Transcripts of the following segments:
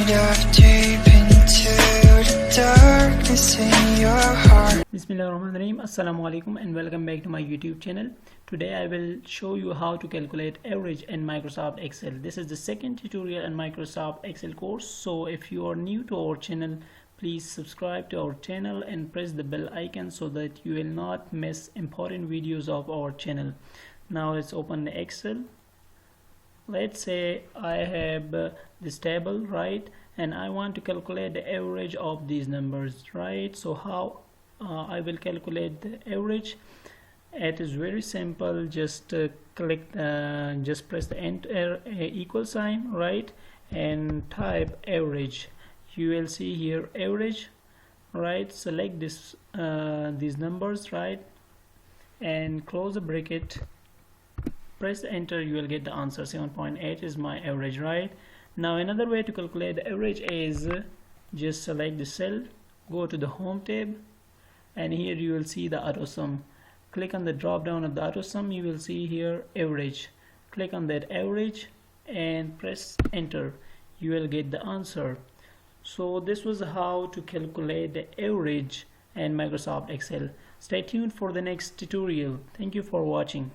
dive deep into the darkness in your heart. Bismillahirrahmanirrahim. Assalamu alaikum and welcome back to my YouTube channel. Today I will show you how to calculate average in Microsoft Excel. This is the second tutorial in Microsoft Excel course. So if you are new to our channel, please subscribe to our channel and press the bell icon so that you will not miss important videos of our channel. Now let's open the Excel. Let's say I have this table, right, and I want to calculate the average of these numbers, right? So how I will calculate the average? It is very simple. Just just press the enter equal sign, right, and type average. You will see here average, right? Select this these numbers, right, and close the bracket. Press enter, you will get the answer. 7.8 is my average, right? Now another way to calculate the average is just select the cell, go to the home tab, and here you will see the AutoSum. Click on the drop down of the AutoSum. You will see here average. Click on that average and press enter. You will get the answer. So this was how to calculate the average in Microsoft Excel. Stay tuned for the next tutorial. Thank you for watching.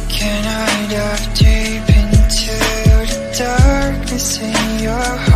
Can I dive deep into the darkness in your heart?